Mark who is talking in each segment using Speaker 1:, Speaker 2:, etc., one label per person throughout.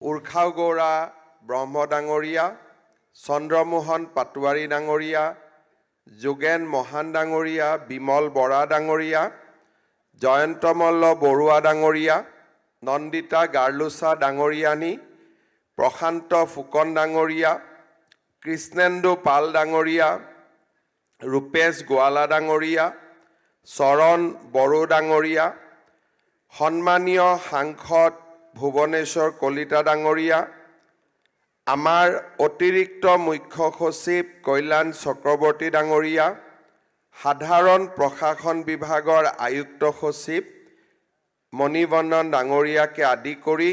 Speaker 1: উৰ্খাও গৌৰা ব্ৰহ্ম ডাঙৰীয়া, চন্দ্ৰমোহন পাটোৱাৰী ডাঙৰীয়া, যোগেন মহান ডাঙৰীয়া, বিমল বৰা ডাঙৰীয়া, জয়ন্ত মল্ল বৰুৱা ডাঙৰীয়া, নন্দিতা গাৰ্লুচা ডাঙৰীয়ানী, প্ৰশান্ত ফুকন ডাঙৰীয়া, কৃষ্ণেন্দু পাল ডাঙৰীয়া, ৰূপেশ গোৱালা ডাঙৰীয়া, চৰণ বড়ো ডাঙৰীয়া, সন্মানীয় সাংসদ ভুৱনেশ্বৰ কলিতা ডাঙৰীয়া, আমাৰ অতিৰিক্ত মুখ্য সচিব কল্যাণ চক্ৰৱৰ্তী ডাঙৰীয়া, সাধাৰণ প্ৰশাসন বিভাগৰ আয়ুক্ত সচিব মণিবন্দন ডাঙৰীয়াকে আদি কৰি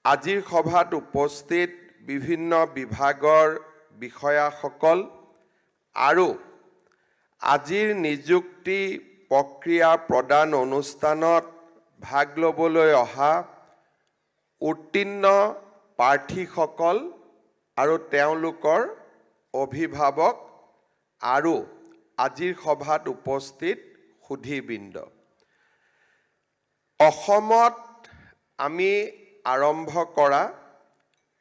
Speaker 1: আজিৰ সভাত উপস্থিত বিভিন্ন বিভাগৰ বিষয়াসকল আৰু আজিৰ নিযুক্তি প্ৰক্ৰিয়া প্ৰদান অনুষ্ঠানত ভাগ ল'বলৈ অহা উত্তীৰ্ণ প্ৰাৰ্থীসকল আৰু তেওঁলোকৰ অভিভাৱক আৰু আজিৰ সভাত উপস্থিত সুধীবৃন্দ। অসমত আমি আৰম্ভ কৰা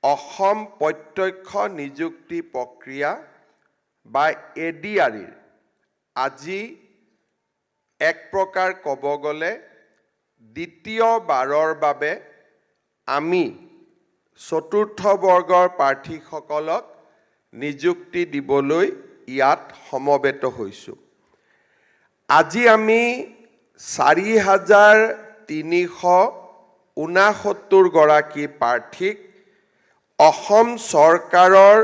Speaker 1: অসম প্ৰত্যক্ষ নিযুক্তি প্ৰক্ৰিয়া বা ADREৰ আজি এক প্ৰকাৰ ক'ব গ'লে দ্বিতীয়বাৰৰ বাবে আমি চতুৰ্থ বৰ্গৰ প্ৰাৰ্থীসকলক নিযুক্তি দিবলৈ ইয়াত সমবেত হৈছোঁ। আজি আমি 4,369 গৰাকী প্ৰাৰ্থীক অসম চৰকাৰৰ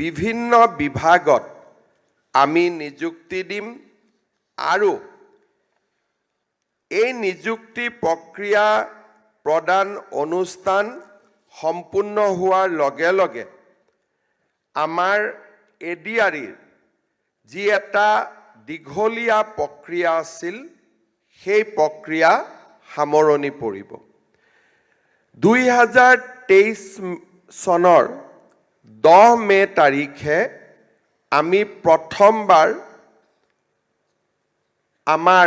Speaker 1: বিভিন্ন বিভাগত আমি নিযুক্তি দিম আৰু এই নিযুক্তি প্ৰক্ৰিয়া প্ৰদান অনুষ্ঠান সম্পূৰ্ণ হোৱাৰ লগে লগে আমাৰ ADREৰ যি এটা দীঘলীয়া প্ৰক্ৰিয়া আছিল সেই প্ৰক্ৰিয়া সামৰণি পৰিব। 2023 চনৰ 10 মে তাৰিখে আমি প্ৰথমবাৰ আমাৰ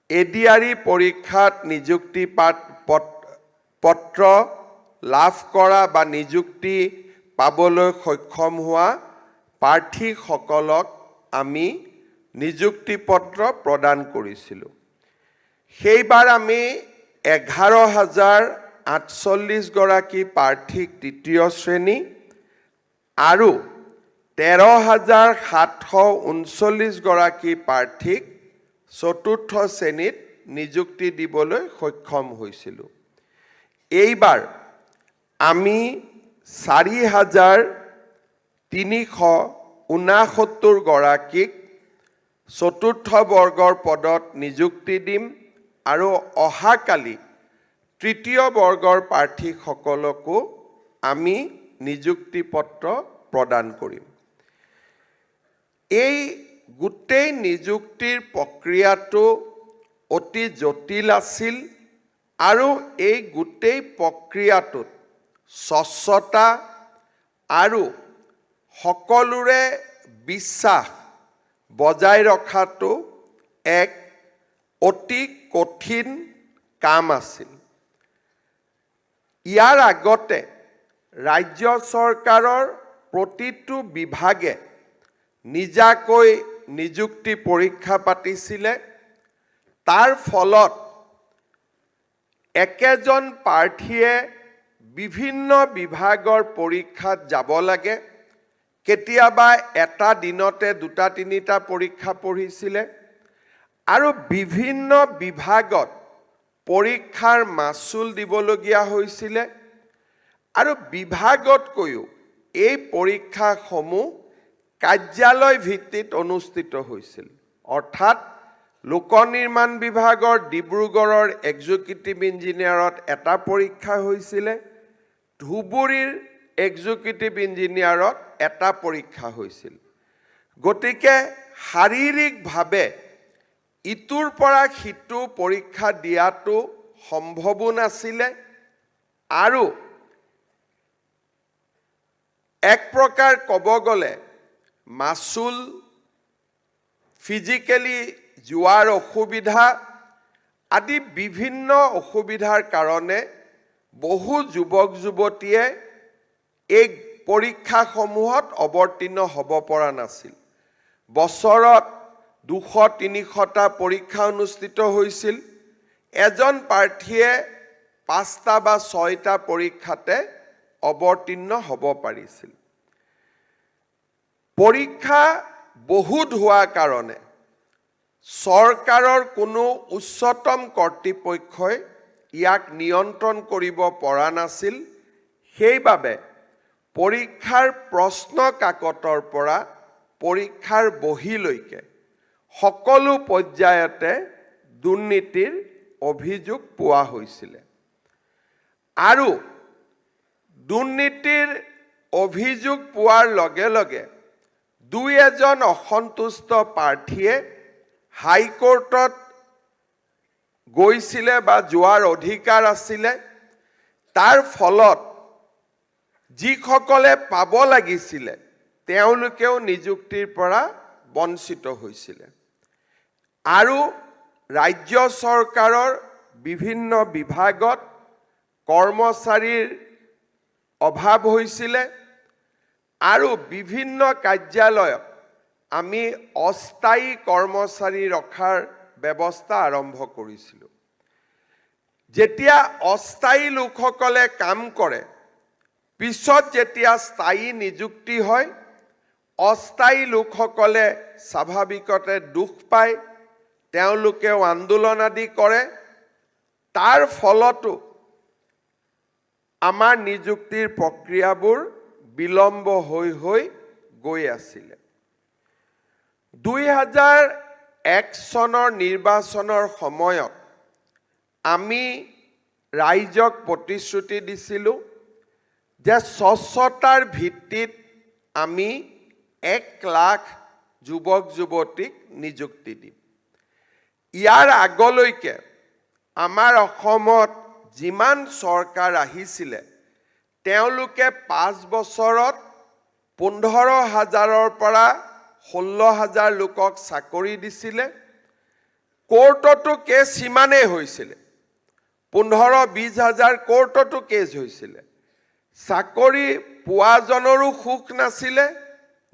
Speaker 1: ADRE পৰীক্ষাত নিযুক্তি পত্ৰ লাভ কৰা বা নিযুক্তি পাবলৈ সক্ষম হোৱা প্ৰাৰ্থীসকলক আমি নিযুক্তি পত্ৰ প্ৰদান কৰিছিলোঁ। সেইবাৰ আমি 11,048 গৰাকী প্ৰাৰ্থীক তৃতীয় শ্ৰেণী আৰু 13,739 গৰাকী প্ৰাৰ্থীক চতুৰ্থ শ্ৰেণীত নিযুক্তি দিবলৈ সক্ষম হৈছিলোঁ। এইবাৰ আমি 4,369 গৰাকীক চতুৰ্থ বৰ্গৰ পদত নিযুক্তি দিম আৰু অহাকালি তৃতীয় বৰ্গৰ প্ৰাৰ্থীসকলকো আমি নিযুক্তি পত্ৰ প্ৰদান কৰিম। এই গোটেই নিযুক্তিৰ প্ৰক্ৰিয়াটো অতি জটিল আছিল আৰু এই গোটেই প্ৰক্ৰিয়াটোত স্বচ্ছতা আৰু সকলোৰে বিশ্বাস বজাই ৰখাটো এক অতি কঠিন কাম আছিল। ইয়াৰ আগতে ৰাজ্য চৰকাৰৰ প্ৰতিটো বিভাগে নিজাকৈ নিযুক্তি পৰীক্ষা পাতিছিলে। তাৰ ফলত একেজন প্ৰাৰ্থীয়ে বিভিন্ন বিভাগৰ পৰীক্ষাত যাব লাগে। কেতিয়াবা এটা দিনতে দুটা তিনিটা পৰীক্ষা পঢ়িছিলে আৰু বিভিন্ন বিভাগত পৰীক্ষাৰ মাচুল দিবলগীয়া হৈছিলে আৰু বিভাগতকৈও এই পৰীক্ষাসমূহ কাৰ্যালয় ভিত্তিত অনুষ্ঠিত হৈছিল। অৰ্থাৎ লোক নিৰ্মাণ বিভাগৰ ডিব্ৰুগড়ৰ এক্সিকিউটিভ ইঞ্জিনিয়াৰত এটা পৰীক্ষা হৈছিলে, ধুবুৰীৰ এক্সিকিউটিভ ইঞ্জিনিয়াৰত এটা পৰীক্ষা হৈছিল। গতিকে শাৰীৰিকভাৱে ইটোৰ পৰা সিটো পৰীক্ষা দিয়াটো সম্ভৱো নাছিলে আৰু এক প্ৰকাৰ ক'ব গ'লে মাচুল, ফিজিকেলি যোৱাৰ অসুবিধা আদি বিভিন্ন অসুবিধাৰ কাৰণে বহু যুৱক যুৱতীয়ে এই পৰীক্ষাসমূহত অৱতীৰ্ণ হ'ব পৰা নাছিল। বছৰত 200-300টা পৰীক্ষা অনুষ্ঠিত হৈছিল। এজন প্ৰাৰ্থীয়ে 5টা বা 6টা পৰীক্ষাতে অৱতীৰ্ণ হ'ব পাৰিছিল। পৰীক্ষা বহুত হোৱাৰ কাৰণে চৰকাৰৰ কোনো উচ্চতম কৰ্তৃপক্ষই ইয়াক নিয়ন্ত্ৰণ কৰিব পৰা নাছিল। সেইবাবে পৰীক্ষাৰ প্ৰশ্ন কাকতৰ পৰা পৰীক্ষাৰ বহীলৈকে সকলো পৰ্যায়তে দুৰ্নীতিৰ অভিযোগ পোৱা হৈছিল। আৰু দুৰ্নীতিৰ অভিযোগ পোৱাৰ লগে লগে দুই এজন অসন্তুষ্ট প্ৰাৰ্থীয়ে হাইকোৰ্টত গৈছিলে বা যোৱাৰ অধিকাৰ আছিলে। তাৰ ফলত যিসকলে পাব লাগিছিলে তেওঁলোকেও নিযুক্তিৰ পৰা বঞ্চিত হৈছিলে। আৰু ৰাজ্য চৰকাৰৰ বিভিন্ন বিভাগত কৰ্মচাৰীৰ অভাৱ হৈছিলে। আৰু বিভিন্ন কাৰ্যালয়ত আমি অস্থায়ী কৰ্মচাৰী ৰখাৰ ব্যৱস্থা আৰম্ভ কৰিছিলোঁ। যেতিয়া অস্থায়ী লোকসকলে কাম কৰে, পিছত যেতিয়া স্থায়ী নিযুক্তি হয়, অস্থায়ী লোকসকলে স্বাভাৱিকতে দুখ পায়, তেওঁলোকেও আন্দোলন আদি কৰে। তাৰ ফলতো আমাৰ নিযুক্তিৰ প্ৰক্ৰিয়াবোৰ বিলম্ব হৈ গৈ আছিলে। 2001 চনৰ নিৰ্বাচনৰ সময়ত আমি ৰাইজক প্ৰতিশ্ৰুতি দিছিলোঁ যে স্বচ্ছতাৰ ভিত্তিত আমি 1 লাখ যুৱক যুৱতীক নিযুক্তি দিম। ইয়াৰ আগলৈকে আমাৰ অসমত যিমান চৰকাৰ আহিছিলে তেওঁলোকে 5 বছৰত 15,000ৰ পৰা 16,000 লোকক চাকৰি দিছিলে। কোৰ্টতো কেছ সিমানেই হৈছিলে, 15-20 হাজাৰ কোৰ্টতো কেছ হৈছিলে। চাকৰি পোৱাজনৰো সুখ নাছিলে,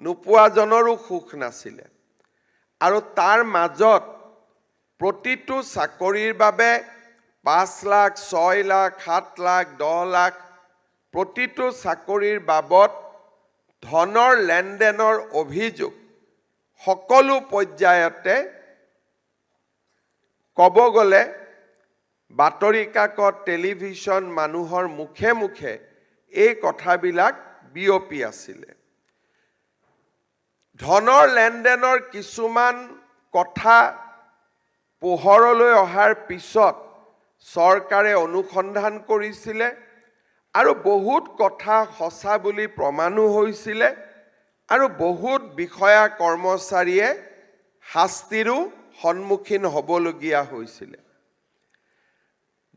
Speaker 1: নোপোৱাজনৰো সুখ নাছিলে। আৰু তাৰ মাজত প্ৰতিটো চাকৰিৰ বাবে 5 লাখ, 6 লাখ, 7 লাখ, 10 লাখ প্ৰতিটো চাকৰিৰ বাবদ ধনৰ লেনদেনৰ অভিযোগ সকলো পৰ্যায়তে ক'ব গ'লে বাতৰি কাকত, টেলিভিছন, মানুহৰ মুখে মুখে এই কথাবিলাক বিয়পি আছিলে। ধনৰ লেনদেনৰ কিছুমান কথা পোহৰলৈ অহাৰ পিছত চৰকাৰে অনুসন্ধান কৰিছিলে আৰু বহুত কথা সঁচা বুলি প্ৰমাণো হৈছিলে। আৰু বহুত বিষয়া কৰ্মচাৰীয়ে শাস্তিৰো সন্মুখীন হ'বলগীয়া হৈছিলে।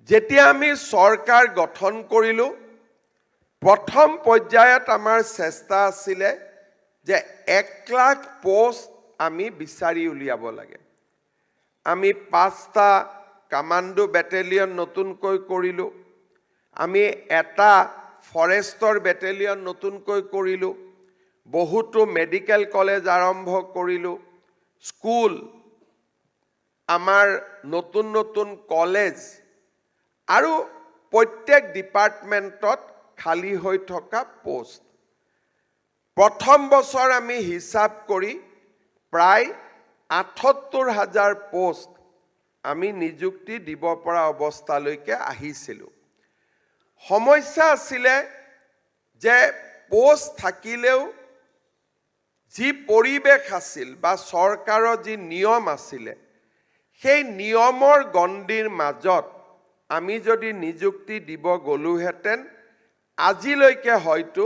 Speaker 1: যেতিয়া আমি চৰকাৰ গঠন কৰিলোঁ, প্ৰথম পৰ্যায়ত আমাৰ চেষ্টা আছিলে যে 1 লাখ পোষ্ট আমি বিচাৰি উলিয়াব লাগে। আমি 5টা কামাণ্ডো বেটেলিয়ন নতুনকৈ কৰিলোঁ। আমি এটা ফৰেষ্টৰ বেটেলিয়ন নতুনকৈ কৰিলোঁ। বহুতো মেডিকেল কলেজ আৰম্ভ কৰিলোঁ। স্কুল, আমাৰ নতুন নতুন কলেজ আৰু প্ৰত্যেক ডিপাৰ্টমেণ্টত খালী হৈ থকা পোষ্ট। প্ৰথম বছৰ আমি হিচাপ কৰি প্ৰায় 78,000 পোষ্ট আমি নিযুক্তি দিব পৰা অৱস্থালৈকে আহিছিলোঁ। সমস্যা আছিলে যে পোষ্ট থাকিলেও যি পৰিৱেশ আছিল বা চৰকাৰৰ যি নিয়ম আছিলে, সেই নিয়মৰ গণ্ডিৰ মাজত আমি যদি নিযুক্তি দিব গ'লোহেঁতেন, আজিলৈকে হয়তো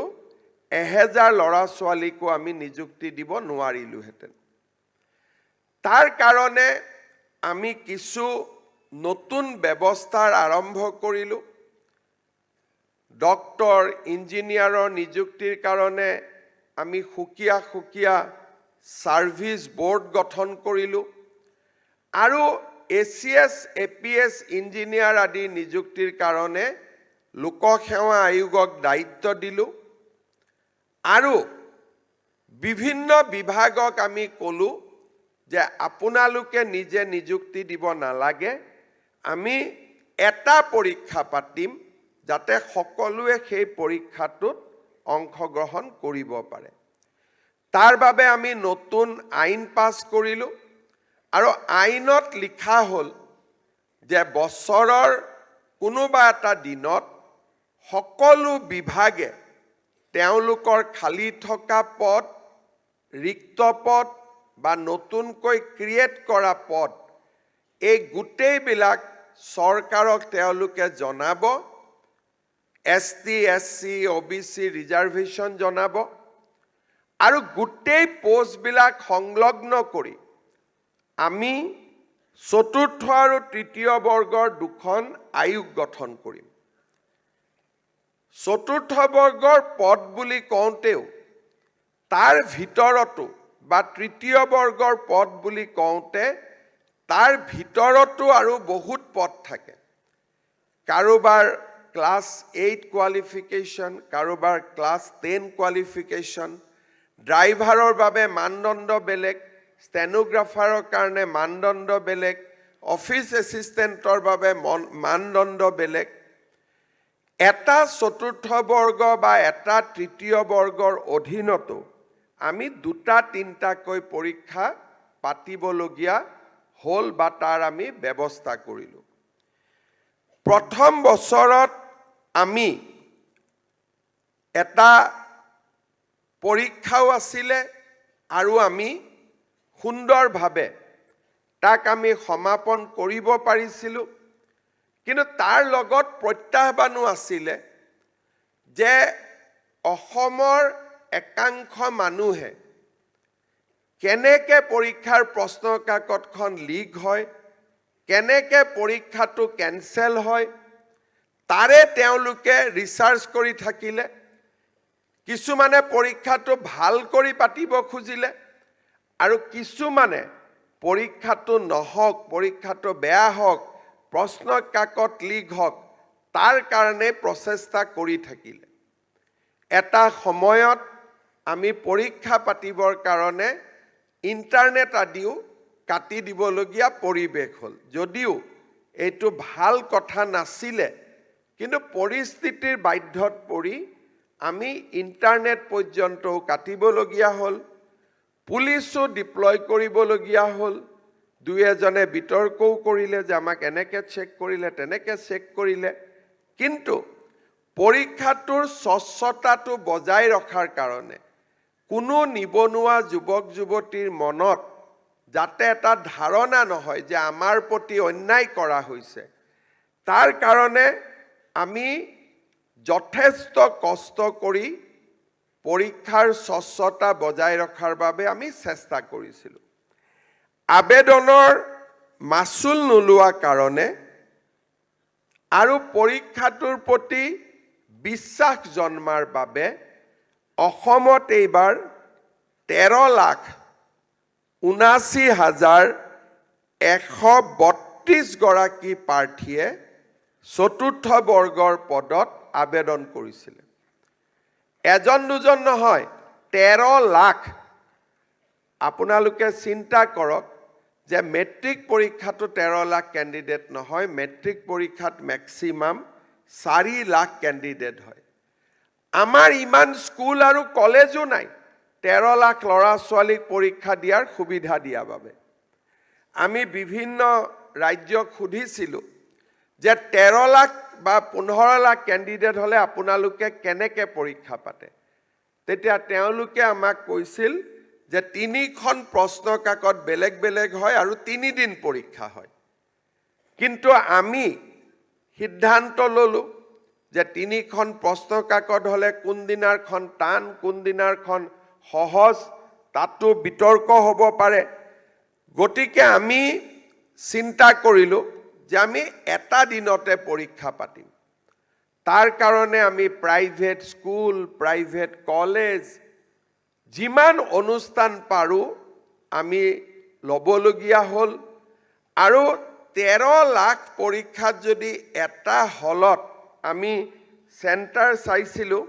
Speaker 1: 1000 ল'ৰা ছোৱালীকো আমি নিযুক্তি দিব নোৱাৰিলোহেঁতেন। তাৰ কাৰণে আমি কিছু নতুন ব্যৱস্থাৰ আৰম্ভ কৰিলোঁ। ডক্টৰ, ইঞ্জিনিয়াৰৰ নিযুক্তিৰ কাৰণে আমি সুকীয়া ছাৰ্ভিচ বোৰ্ড গঠন কৰিলোঁ। আৰু ACS, APS ইঞ্জিনিয়াৰ আদি নিযুক্তিৰ কাৰণে লোকসেৱা আয়োগক দায়িত্ব দিলোঁ আৰু বিভিন্ন বিভাগক আমি ক'লোঁ যে আপোনালোকে নিজে নিযুক্তি দিব নালাগে, আমি এটা পৰীক্ষা পাতিম যাতে সকলোৱে সেই পৰীক্ষাটোত অংশগ্ৰহণ কৰিব পাৰে। তাৰ বাবে আমি নতুন আইন পাছ কৰিলোঁ আৰু আইনত লিখা হ'ল যে বছৰৰ কোনোবা এটা দিনত সকলো বিভাগে তেওঁলোকৰ খালী থকা পদ, ৰিক্ত পদ বা নতুনকৈ ক্ৰিয়েট কৰা পদ এই গোটেইবিলাক চৰকাৰক তেওঁলোকে জনাব, ST, SC, OBC ৰিজাৰ্ভেশ্যন জনাব আৰু গোটেই পোষ্টবিলাক সংলগ্ন কৰি আমি চতুৰ্থ আৰু তৃতীয় বৰ্গৰ দুখন আয়োগ গঠন কৰিম। চতুৰ্থ বৰ্গৰ পদ বুলি কওঁতেও তাৰ ভিতৰতো বা তৃতীয় বৰ্গৰ পদ বুলি কওঁতে তাৰ ভিতৰতো আৰু বহুত পদ থাকে। কাৰোবাৰ ক্লাছ 8 কোৱালিফিকেশ্যন, কাৰোবাৰ ক্লাছ 10 কোৱালিফিকেশ্যন, ড্ৰাইভাৰৰ বাবে মানদণ্ড বেলেগ, ষ্টেনোগ্ৰাফাৰৰ কাৰণে মানদণ্ড বেলেগ, অফিচ এছিষ্টেণ্টৰ বাবে মানদণ্ড বেলেগ। এটা চতুৰ্থ বৰ্গ বা এটা তৃতীয় বৰ্গৰ অধীনতো আমি 2-3টাকৈ পৰীক্ষা পাতিবলগীয়া হ'ল বা তাৰ আমি ব্যৱস্থা কৰিলোঁ। প্ৰথম বছৰত আমি এটা পৰীক্ষাও আছিলে আৰু আমি সুন্দৰভাৱে তাক আমি সমাপন কৰিব পাৰিছিলোঁ। কিন্তু তাৰ লগত প্ৰত্যাহ্বানো আছিলে যে অসমৰ একাংশ মানুহে কেনেকৈ পৰীক্ষাৰ প্ৰশ্ন কাকতখন লিক হয়, কেনেকৈ পৰীক্ষাটো কেনচেল হয়, তাৰে তেওঁলোকে ৰিচাৰ্চ কৰি থাকিলে। কিছুমানে পৰীক্ষাটো ভাল কৰি পাতিব খুজিলে আৰু কিছুমানে পৰীক্ষাটো নহওক, পৰীক্ষাটো বেয়া হওক, প্ৰশ্ন কাকত লিক হওক, তাৰ কাৰণে প্ৰচেষ্টা কৰি থাকিলে। এটা সময়ত আমি পৰীক্ষা পাতিবৰ কাৰণে ইণ্টাৰনেট আদিও কাটি দিবলগীয়া পৰিৱেশ হ'ল। যদিও এইটো ভাল কথা নাছিলে, কিন্তু পৰিস্থিতিৰ বাধ্যত পৰি আমি ইণ্টাৰনেট পৰ্যন্তও কাটিবলগীয়া হ'ল, পুলিচো ডিপ্লয় কৰিবলগীয়া হ'ল। দুই এজনে বিতৰ্কও কৰিলে যে আমাক এনেকৈ চেক কৰিলে, তেনেকৈ চেক কৰিলে। কিন্তু পৰীক্ষাটোৰ স্বচ্ছতাটো বজাই ৰখাৰ কাৰণে কোনো নিবনুৱা যুৱক যুৱতীৰ মনত যাতে এটা ধাৰণা নহয় যে আমাৰ প্ৰতি অন্যায় কৰা হৈছে, তাৰ কাৰণে আমি যথেষ্ট কষ্ট কৰি পৰীক্ষাৰ স্বচ্ছতা বজাই ৰখাৰ বাবে আমি চেষ্টা কৰিছিলোঁ। আবেদনৰ মাচুল নোলোৱা কাৰণে আৰু পৰীক্ষাটোৰ প্ৰতি বিশ্বাস জন্মাৰ বাবে অসমত এইবাৰ 13,79,132 গৰাকী প্ৰাৰ্থীয়ে চতুৰ্থ বৰ্গৰ পদত আবেদন কৰিছিলে। এজন দুজন নহয়, 13 লাখ। আপোনালোকে চিন্তা কৰক যে মেট্ৰিক পৰীক্ষাটো 13 লাখ কেণ্ডিডেট নহয়, মেট্ৰিক পৰীক্ষাত মেক্সিমাম 4 লাখ কেণ্ডিডেট হয়। আমাৰ ইমান স্কুল আৰু কলেজো নাই 13 লাখ ল'ৰা ছোৱালীক পৰীক্ষা দিয়াৰ সুবিধা দিয়া বাবে। আমি বিভিন্ন ৰাজ্যক সুধিছিলোঁ যে 13 লাখ বা 15 লাখ কেণ্ডিডেট হ'লে আপোনালোকে কেনেকৈ পৰীক্ষা পাতে। তেতিয়া তেওঁলোকে আমাক কৈছিল যে 3খন প্ৰশ্ন কাকত বেলেগ বেলেগ হয় আৰু 3 দিন পৰীক্ষা হয়। কিন্তু আমি সিদ্ধান্ত ল'লোঁ যে 3খন প্ৰশ্ন কাকত হ'লে কোনদিনাৰখন টান, কোনদিনাৰখন সহজ, তাতো বিতৰ্ক হ'ব পাৰে। গতিকে আমি চিন্তা কৰিলোঁ যে আমি এটা দিনতে পৰীক্ষা পাতিম। তাৰ কাৰণে আমি প্ৰাইভেট স্কুল, প্ৰাইভেট কলেজ, যিমান অনুষ্ঠান পাৰোঁ আমি ল'বলগীয়া হ'ল। আৰু 13 লাখ পৰীক্ষাত যদি এটা হলত আমি চেণ্টাৰ চাইছিলোঁ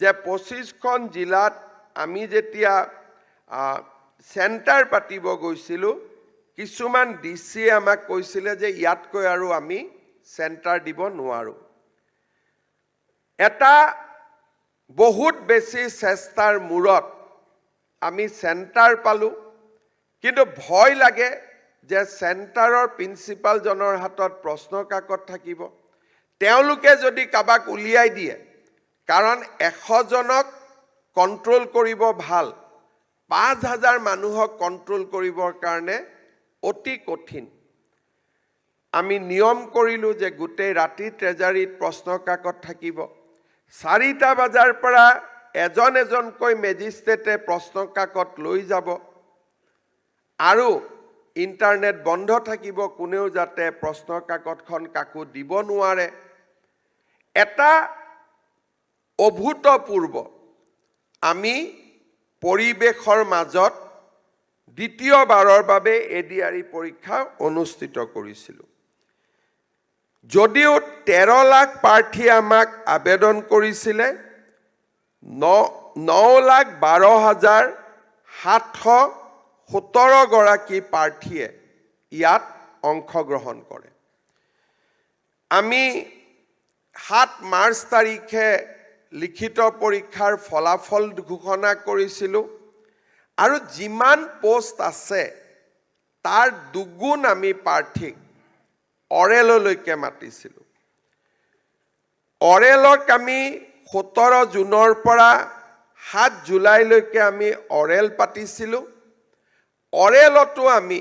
Speaker 1: যে 25খন জিলাত আমি যেতিয়া চেণ্টাৰ পাতিব গৈছিলোঁ, কিছুমান ডিচিয়ে আমাক কৈছিলে যে ইয়াতকৈ আৰু আমি চেণ্টাৰ দিব নোৱাৰোঁ। এটা বহুত বেছি চেষ্টাৰ মূৰত আমি চেণ্টাৰ পালোঁ, কিন্তু ভয় লাগে যে চেণ্টাৰৰ প্ৰিন্সিপালজনৰ হাতত প্ৰশ্ন কাকত থাকিব, তেওঁলোকে যদি কাবাক উলিয়াই দিয়ে, কাৰণ 100জনক কণ্ট্ৰল কৰিব ভাল, 5000 মানুহক কণ্ট্ৰল কৰিবৰ কাৰণে অতি কঠিন। আমি নিয়ম কৰিলোঁ যে গোটেই ৰাতি ট্ৰেজাৰীত প্ৰশ্ন কাকত থাকিব, 4টা বজাৰ পৰা এজন এজনকৈ মেজিষ্ট্ৰেটে প্ৰশ্ন কাকত লৈ যাব, আৰু ইণ্টাৰনেট বন্ধ থাকিব, কোনেও যাতে প্ৰশ্ন কাকতখন কাকো দিব নোৱাৰে। এটা অভূতপূৰ্ব আমি পৰিৱেশৰ মাজত দ্বিতীয়বাৰৰ বাবে এডিআৰই পৰীক্ষা অনুষ্ঠিত কৰিছিলোঁ। যদিও 13 লাখ প্ৰাৰ্থীয়ে আমাক আবেদন কৰিছিলে, 9,12,717 গৰাকী প্ৰাৰ্থীয়ে ইয়াত অংশগ্ৰহণ কৰে। আমি 7 মাৰ্চ তাৰিখে লিখিত পৰীক্ষাৰ ফলাফল ঘোষণা কৰিছিলোঁ, আৰু যিমান পোষ্ট আছে তাৰ দুগুণ আমি প্ৰাৰ্থীক অৰেললৈকে মাতিছিলোঁ। অৰেলক আমি 17 জুনৰ পৰা 7 জুলাইলৈকে আমি অৰেল পাতিছিলোঁ। অৰেলতো আমি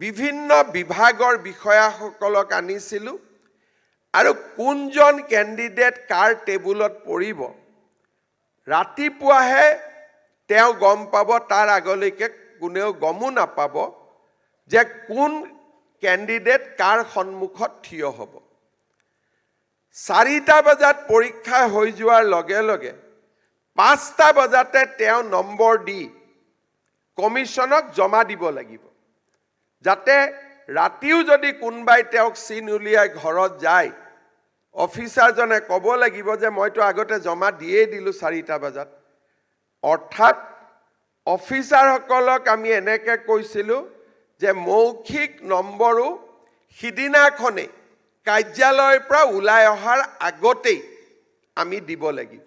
Speaker 1: বিভিন্ন বিভাগৰ বিষয়াসকলক আনিছিলোঁ, আৰু কোনজন কেণ্ডিডেট কাৰ টেবুলত পৰিব ৰাতিপুৱাহে তেওঁ গম পাব, তাৰ আগলৈকে কোনেও গমো নাপাব যে কোন কেণ্ডিডেট কাৰ সন্মুখত থিয় হ'ব। 4টা বজাত পৰীক্ষা হৈ যোৱাৰ লগে লগে 5টা বজাতে তেওঁ নম্বৰ দি কমিশ্যনক জমা দিব লাগিব, যাতে ৰাতিও যদি কোনোবাই তেওঁক চিন উলিয়াই ঘৰত যায়, অফিচাৰজনে ক'ব লাগিব যে মইতো আগতে জমা দিয়েই দিলোঁ 4টা বজাত। অৰ্থাৎ অফিচাৰসকলক আমি এনেকৈ কৈছিলোঁ যে মৌখিক নম্বৰো সিদিনাখনেই কাৰ্যালয়ৰ পৰা ওলাই অহাৰ আগতেই আমি দিব লাগিব।